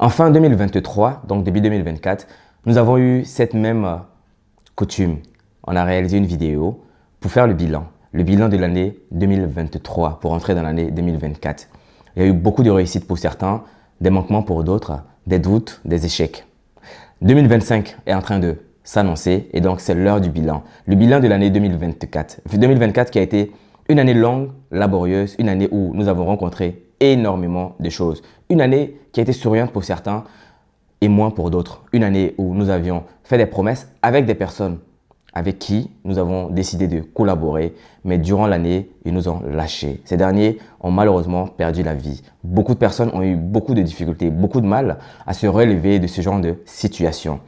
En fin 2023, donc début 2024, nous avons eu cette même coutume. On a réalisé une vidéo pour faire le bilan de l'année 2023 pour entrer dans l'année 2024. Il y a eu beaucoup de réussites pour certains, des manquements pour d'autres, des doutes, des échecs. 2025 est en train de s'annoncer et donc c'est l'heure du bilan. Le bilan de l'année 2024. 2024 qui a été une année longue, laborieuse, une année où nous avons rencontré énormément de choses. Une année qui a été souriante pour certains et moins pour d'autres. Une année où nous avions fait des promesses avec des personnes avec qui nous avons décidé de collaborer, mais durant l'année, ils nous ont lâchés. Ces derniers ont malheureusement perdu la vie. Beaucoup de personnes ont eu beaucoup de difficultés, beaucoup de mal à se relever de ce genre de situation.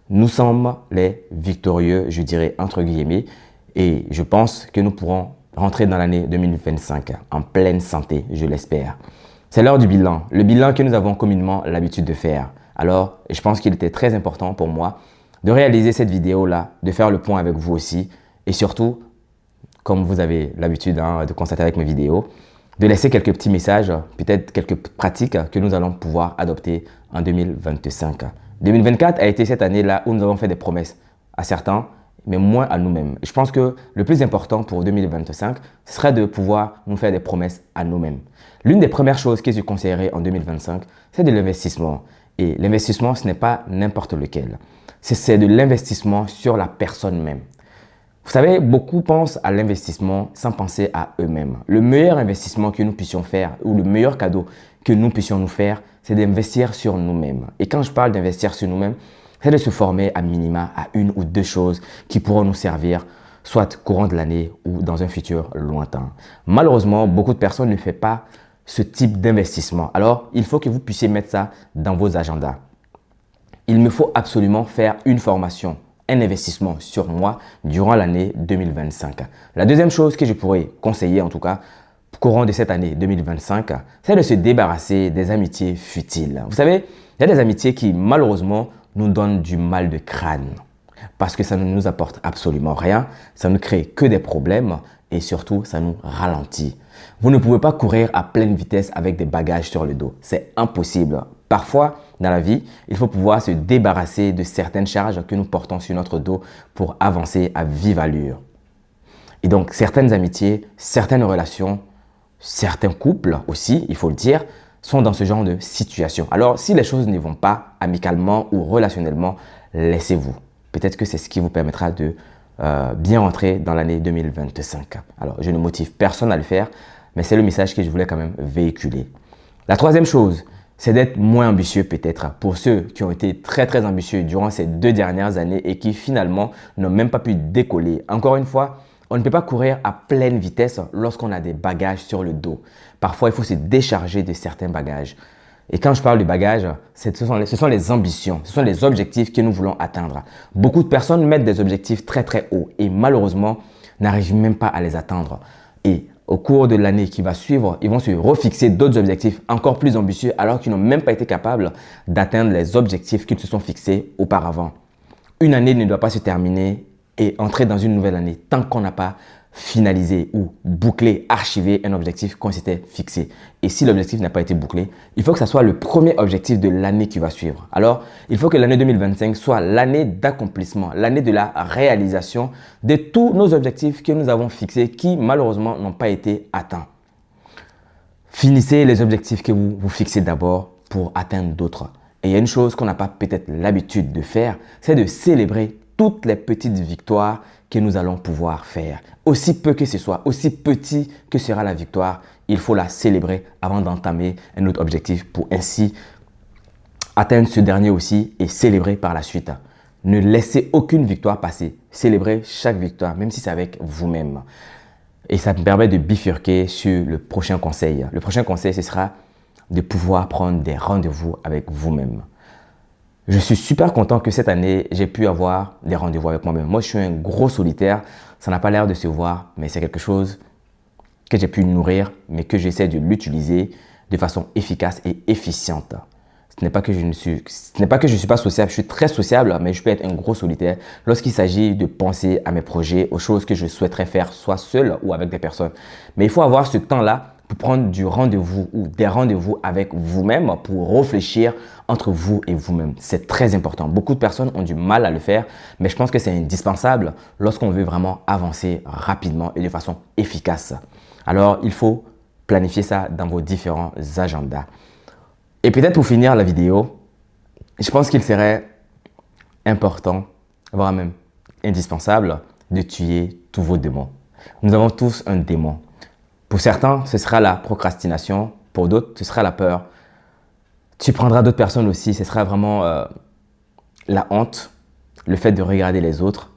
Nous sommes les victorieux, je dirais entre guillemets, et je pense que nous pourrons rentrer dans l'année 2025 en pleine santé, je l'espère. C'est l'heure du bilan, le bilan que nous avons communément l'habitude de faire. Alors, je pense qu'il était très important pour moi de réaliser cette vidéo-là, de faire le point avec vous aussi et surtout, comme vous avez l'habitude de constater avec mes vidéos, de laisser quelques petits messages, peut-être quelques pratiques que nous allons pouvoir adopter en 2025. 2024 a été cette année-là où nous avons fait des promesses à certains, mais moins à nous-mêmes. Je pense que le plus important pour 2025, ce serait de pouvoir nous faire des promesses à nous-mêmes. L'une des premières choses que je conseillerais en 2025, c'est de l'investissement. Et l'investissement, ce n'est pas n'importe lequel. C'est de l'investissement sur la personne même. Vous savez, beaucoup pensent à l'investissement sans penser à eux-mêmes. Le meilleur investissement que nous puissions faire ou le meilleur cadeau que nous puissions nous faire, c'est d'investir sur nous-mêmes. Et quand je parle d'investir sur nous-mêmes, c'est de se former à minima à une ou deux choses qui pourront nous servir, soit courant de l'année ou dans un futur lointain. Malheureusement, beaucoup de personnes ne font pas ce type d'investissement. Alors, il faut que vous puissiez mettre ça dans vos agendas. Il me faut absolument faire une formation, un investissement sur moi durant l'année 2025. La deuxième chose que je pourrais conseiller, en tout cas, courant de cette année 2025, c'est de se débarrasser des amitiés futiles. Vous savez, il y a des amitiés qui, malheureusement, nous donnent du mal de crâne parce que ça ne nous apporte absolument rien, ça ne crée que des problèmes et surtout, ça nous ralentit. Vous ne pouvez pas courir à pleine vitesse avec des bagages sur le dos. C'est impossible. Parfois, dans la vie, il faut pouvoir se débarrasser de certaines charges que nous portons sur notre dos pour avancer à vive allure. Et donc, certaines amitiés, certaines relations, certains couples aussi, il faut le dire, sont dans ce genre de situation. Alors, si les choses ne vont pas amicalement ou relationnellement, laissez-vous. Peut-être que c'est ce qui vous permettra de bien rentrer dans l'année 2025. Alors, je ne motive personne à le faire, mais c'est le message que je voulais quand même véhiculer. La troisième chose, c'est d'être moins ambitieux peut-être pour ceux qui ont été très ambitieux durant ces 2 dernières années et qui finalement n'ont même pas pu décoller. Encore une fois, on ne peut pas courir à pleine vitesse lorsqu'on a des bagages sur le dos. Parfois, il faut se décharger de certains bagages. Et quand je parle de bagages, ce sont les ambitions, ce sont les objectifs que nous voulons atteindre. Beaucoup de personnes mettent des objectifs très hauts et malheureusement n'arrivent même pas à les atteindre. Et au cours de l'année qui va suivre, ils vont se refixer d'autres objectifs encore plus ambitieux alors qu'ils n'ont même pas été capables d'atteindre les objectifs qu'ils se sont fixés auparavant. Une année ne doit pas se terminer et entrer dans une nouvelle année tant qu'on n'a pas finalisé ou bouclé, archivé un objectif qu'on s'était fixé. Et si l'objectif n'a pas été bouclé, il faut que ça soit le premier objectif de l'année qui va suivre. Alors, il faut que l'année 2025 soit l'année d'accomplissement, l'année de la réalisation de tous nos objectifs que nous avons fixés qui malheureusement n'ont pas été atteints. Finissez les objectifs que vous vous fixez d'abord pour atteindre d'autres. Et il y a une chose qu'on n'a pas peut-être l'habitude de faire, c'est de célébrer toutes les petites victoires que nous allons pouvoir faire. Aussi peu que ce soit, aussi petit que sera la victoire, il faut la célébrer avant d'entamer un autre objectif pour ainsi atteindre ce dernier aussi et célébrer par la suite. Ne laissez aucune victoire passer. Célébrez chaque victoire, même si c'est avec vous-même. Et ça me permet de bifurquer sur le prochain conseil. Le prochain conseil, ce sera de pouvoir prendre des rendez-vous avec vous-même. Je suis super content que cette année, j'ai pu avoir des rendez-vous avec moi-même. Moi, je suis un gros solitaire. Ça n'a pas l'air de se voir, mais c'est quelque chose que j'ai pu nourrir, mais que j'essaie de l'utiliser de façon efficace et efficiente. Ce n'est pas que je ne suis pas sociable, je suis très sociable, mais je peux être un gros solitaire lorsqu'il s'agit de penser à mes projets, aux choses que je souhaiterais faire, soit seul ou avec des personnes. Mais il faut avoir ce temps-là pour prendre du rendez-vous ou des rendez-vous avec vous-même pour réfléchir entre vous et vous-même. C'est très important. Beaucoup de personnes ont du mal à le faire, mais je pense que c'est indispensable lorsqu'on veut vraiment avancer rapidement et de façon efficace. Alors, il faut planifier ça dans vos différents agendas. Et peut-être pour finir la vidéo, je pense qu'il serait important, voire même indispensable, de tuer tous vos démons. Nous avons tous un démon. Pour certains, ce sera la procrastination. Pour d'autres, ce sera la peur. Tu prendras d'autres personnes aussi. Ce sera vraiment la honte, le fait de regarder les autres,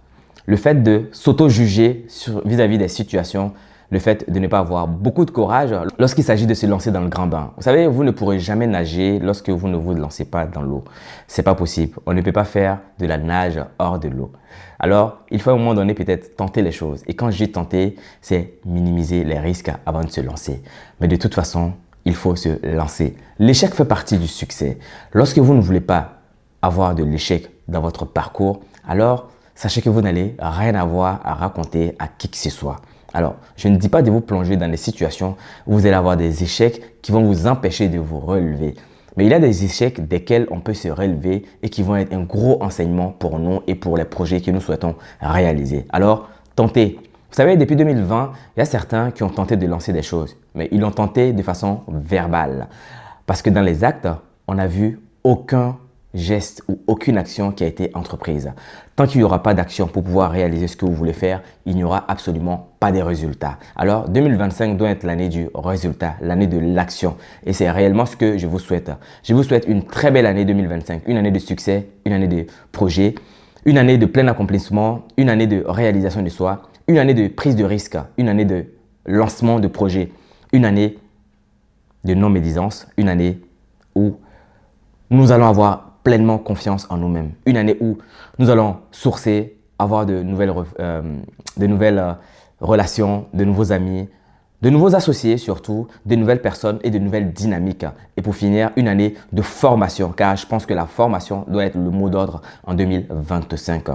le fait de s'auto-juger vis-à-vis des situations, le fait de ne pas avoir beaucoup de courage lorsqu'il s'agit de se lancer dans le grand bain. Vous savez, vous ne pourrez jamais nager lorsque vous ne vous lancez pas dans l'eau. C'est pas possible. On ne peut pas faire de la nage hors de l'eau. Alors, il faut à un moment donné peut-être tenter les choses. Et quand je dis tenter, c'est minimiser les risques avant de se lancer. Mais de toute façon, il faut se lancer. L'échec fait partie du succès. Lorsque vous ne voulez pas avoir de l'échec dans votre parcours, alors sachez que vous n'allez rien avoir à raconter à qui que ce soit. Alors, je ne dis pas de vous plonger dans des situations où vous allez avoir des échecs qui vont vous empêcher de vous relever. Mais il y a des échecs desquels on peut se relever et qui vont être un gros enseignement pour nous et pour les projets que nous souhaitons réaliser. Alors, tentez. Vous savez, depuis 2020, il y a certains qui ont tenté de lancer des choses, mais ils l'ont tenté de façon verbale. Parce que dans les actes, on n'a vu aucun geste ou aucune action qui a été entreprise. Tant qu'il n'y aura pas d'action pour pouvoir réaliser ce que vous voulez faire, il n'y aura absolument pas de résultats. Alors 2025 doit être l'année du résultat, l'année de l'action. Et c'est réellement ce que je vous souhaite. Je vous souhaite une très belle année 2025, une année de succès, une année de projets, une année de plein accomplissement, une année de réalisation de soi, une année de prise de risque, une année de lancement de projets, une année de non-médisance, une année où nous allons avoir pleinement confiance en nous-mêmes. Une année où nous allons sourcer, avoir de nouvelles relations, de nouveaux amis, de nouveaux associés surtout, de nouvelles personnes et de nouvelles dynamiques. Et pour finir, une année de formation, car je pense que la formation doit être le mot d'ordre en 2025.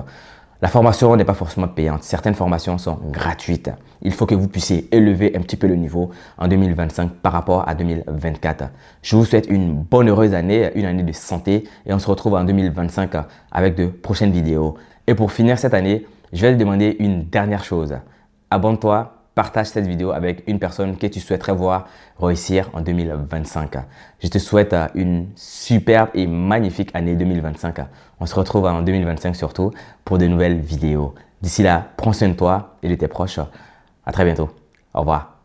La formation n'est pas forcément payante. Certaines formations sont gratuites. Il faut que vous puissiez élever un petit peu le niveau en 2025 par rapport à 2024. Je vous souhaite une bonne heureuse année, une année de santé et on se retrouve en 2025 avec de prochaines vidéos. Et pour finir cette année, je vais te demander une dernière chose. Abonne-toi, partage cette vidéo avec une personne que tu souhaiterais voir réussir en 2025. Je te souhaite une superbe et magnifique année 2025. On se retrouve en 2025 surtout pour de nouvelles vidéos. D'ici là, prends soin de toi et de tes proches. À très bientôt. Au revoir.